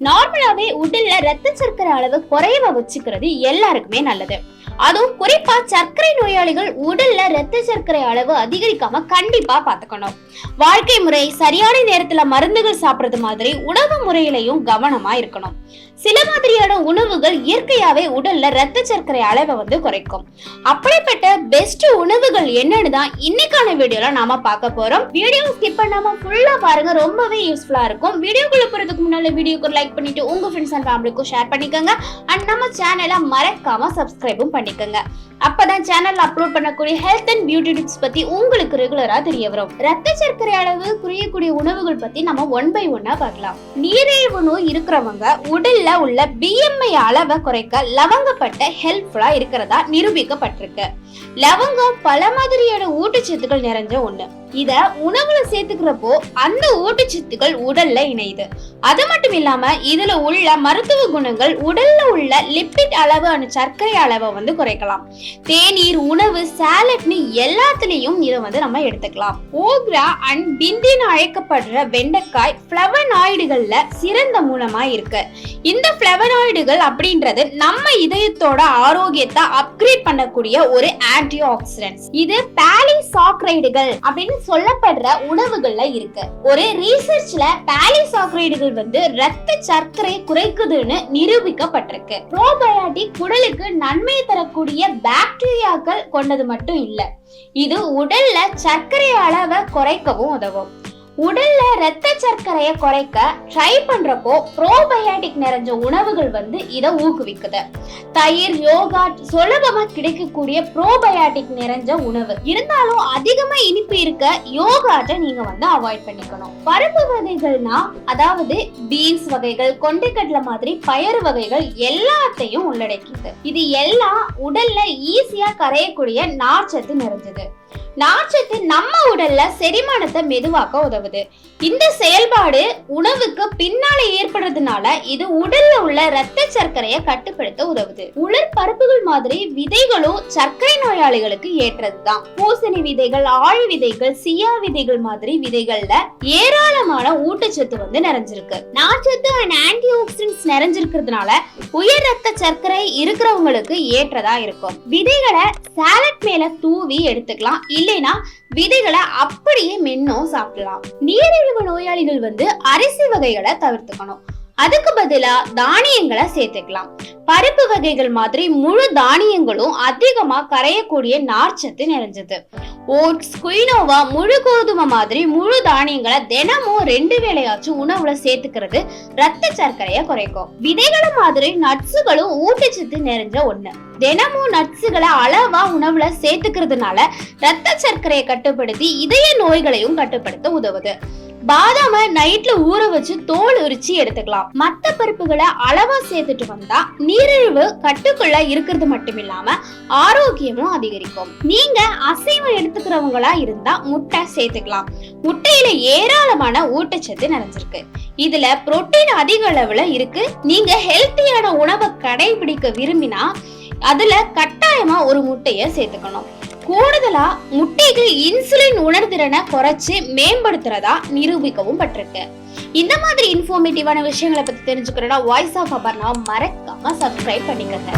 நார்மலாவே உடல்ல ரத்த சர்க்கரை அளவு குறைவா வச்சுக்கிறது எல்லாருக்குமே நல்லது. அதுவும் குறிப்பா சர்க்கரை நோயாளிகள் உடல்ல ரத்த சர்க்கரை அளவு அதிகரிக்காம கண்டிப்பா பாத்துக்கணும். வாழ்க்கை முறை, சரியான நேரத்துல மருந்துகள் சாப்பிடுறது மாதிரி உணவு முறையிலையும் கவனமா இருக்கணும். சில மாதிரியான உணவுகள் இயற்கையாவே உடல்ல ரத்த சர்க்கரை அளவை குறைக்கும். அப்படிப்பட்ட பெஸ்ட் உணவுகள் என்னன்னு தான் இன்னைக்கான வீடியோல நாம பார்க்க போறோம். வீடியோ ஸ்கிப் பண்ணாம ஃபுல்லா பாருங்க, ரொம்பவே யூஸ்ஃபுல்லா இருக்கும். வீடியோக்குள்ள போறதுக்கு முன்னால வீடியோக்கு லைக் பண்ணிட்டு உங்க ஃப்ரெண்ட்ஸ் அண்ட் ஃபேமிலிக்கும் ஷேர் பண்ணிக்கோங்க. அண்ட் நம்ம சேனலை மறக்காம சப்ஸ்கிரைபும் பண்ணிக்கோங்க. அப்பதான் சேனல்ல அப்லோட் பண்ணக்கூடிய ஹெல்த் அண்ட் பியூட்டி டிப்ஸ் பத்தி உங்களுக்கு ரெகுலரா தெரிய வரும். ரத்த சர்க்கரை அளவு குறையக்கூடிய உணவுகள் பத்தி நம்ம ஒன் பை ஒன்னா பார்க்கலாம். நீரிழிவு நோய் இருக்கிறவங்க உடல்ல உள்ள BMI அளவை குறைக்க லவங்கப்பட்ட ஹெல்ப்ஃபுல்லா இருக்கிறதா நிரூபிக்கப்பட்டிருக்கு. லவங்கம் பல மாதிரியான ஊட்டச்சத்துக்கள் நிறைஞ்ச ஒண்ணு. இத உணவுல சேர்த்துக்கிறப்போ அந்த ஊட்டச்சத்துக்கள் உடல்ல இணையுது. அது மட்டும் இல்லாம இதுல உள்ள மருத்துவ குணங்கள் உடல்ல உள்ள லிப்பிட் அளவு சர்க்கரை அளவை குறைக்கலாம். தேநீர், உணவு, சாலட்னு எல்லாத்துலயும் இதை நம்ம எடுத்துக்கலாம். ஓக்ரா அண்ட் பிந்தின்னு அழைக்கப்படுற வெண்டைக்காய் பிளவனாய்டுகள்ல சிறந்த மூலமா இருக்கு. இந்த பிளவனாய்டுகள் அப்படின்றது நம்ம இதயத்தோட ஆரோக்கியத்தை அப்கிரேட் பண்ணக்கூடிய ஒரு ஆன்டி ஆக்சிடென்ட்ஸ். இது பாலிசாக்கரைடுகள் அப்படின்னு சொல்லப்படுற உணவுகள்ல இருக்கு. ஒரு ரீசர்ச்ல பாலிசாக்கரைடுகள் ரத்த சர்க்கரை குறைக்குதுன்னு நிரூபிக்கப்பட்டிருக்கு. ப்ரோபயாட்டிக் குடலுக்கு நன்மை தரக்கூடிய பாக்டீரியாக்கள் கொண்டது மட்டும் இல்ல, இது உடல்ல சர்க்கரை அளவை குறைக்கவும் உதவும். உடல்ல ரத்த சர்க்கரையை குறைக்க ட்ரை பண்றப்போ ப்ரோபயாட்டிக் நிறைஞ்ச உணவுகள் இதை ஊக்குவிக்குது. தயிர், யோகாட் சுலபமா கிடைக்கக்கூடிய ப்ரோபயாட்டிக் நிறைஞ்ச உணவு. இருந்தாலும் அதிகமா இனிப்பு இருக்க யோகாட்டை நீங்க அவாய்ட் பண்ணிக்கணும். பருப்பு வகைகள்னா அதாவது பீன்ஸ் வகைகள், கொண்டைக்கடலை மாதிரி பயறு வகைகள் எல்லாத்தையும் உள்ளடக்கிது. இது எல்லாம் உடல்ல ஈஸியா கரையக்கூடிய நார்ச்சத்து நிறைஞ்சது. நார்ச்சத்து நம்ம உடல்ல செரிமானத்தை மெதுவாக்க உதவுது. இந்த செயல்பாடு உணவுக்கு பின்னால ஏற்படுறதுனால இது உடல்ல உள்ள ரத்த சர்க்கரையை கட்டுப்படுத்த உதவுது. உலர் பருப்புகள் மாதிரி விதைகளும் சர்க்கரை நோயாளிகளுக்கு ஏற்றதுதான். பூசணி விதைகள், ஆழி விதைகள், சியா விதைகள் மாதிரி விதைகள்ல ஏராளமான ஊட்டச்சத்து நிறைஞ்சிருக்கு. நார்ச்சத்து அண்ட் ஆன்டி ஆக்சிடென்ட்ஸ் நிறைஞ்சிருக்கிறதுனால உயர் ரத்த சர்க்கரை இருக்கிறவங்களுக்கு ஏற்றதா இருக்கும். விதைகளை சாலட் மேல தூவி எடுத்துக்கலாம், இல்லைனா விதைகளை அப்படியே மென்னும் சாப்பிடலாம். நீரிழிவு நோயாளிகள் அரிசி வகைகளை தவிர்த்துக்கணும். அதுக்கு பதிலா தானியங்களை சேர்த்துக்கலாம். பருப்பு வகைகள் மாதிரி முழு தானியங்களும் அதிகமா கரையக்கூடிய நார்ச்சத்து நிறைஞ்சது. ஓட்ஸ், குயினோவா, முழு கோதுமை மாதிரி முழு தானியங்களை தினமும் 2 வேளையாச்சும் உணவுல சேர்த்துக்கிறது ரத்த சர்க்கரையை குறைக்கும். விதைகளை மாதிரி நட்ஸுகளும் ஊட்டச்சத்து நிறைஞ்ச ஒண்ணு. தினமும் நட்ஸுகளை அளவா உணவுல சேர்த்துக்கிறதுனால ரத்த சர்க்கரையை கட்டுப்படுத்தி இதய நோய்களையும் கட்டுப்படுத்த உதவுது. பாதாம நைட்ல ஊற வச்சு தோல் உரிச்சு எடுத்துக்கலாம். மத்த பருப்புகளை அளவா சேர்த்துட்டு வந்தா நீரிழிவு கட்டுக்குள்ள இருக்கிறது மட்டும் இல்லாம ஆரோக்கியமும் அதிகரிக்கும். நீங்க அசைவம் எடுத்துக்கிறவங்களா இருந்தா முட்டை சேர்த்துக்கலாம். முட்டையில ஏராளமான ஊட்டச்சத்து நிறைஞ்சிருக்கு. இதுல புரோட்டீன் அதிக அளவுல இருக்கு. நீங்க ஹெல்த்தியான உணவை கடைபிடிக்க விரும்பினா அதுல கட்டாயமா ஒரு முட்டைய சேர்த்துக்கணும். கூடுதலா முட்டைகள் இன்சுலின் உணர்திறனை குறைச்சு மேம்படுத்துறதா நிரூபிக்கவும் பட்டிருக்கு. இந்த மாதிரி இன்ஃபர்மேட்டிவான விஷயங்களை பத்தி தெரிஞ்சுக்கிறதா வாய்ஸ் ஆஃப் அபர்ணா மறக்காம சப்ஸ்கிரைப் பண்ணிக்கங்க.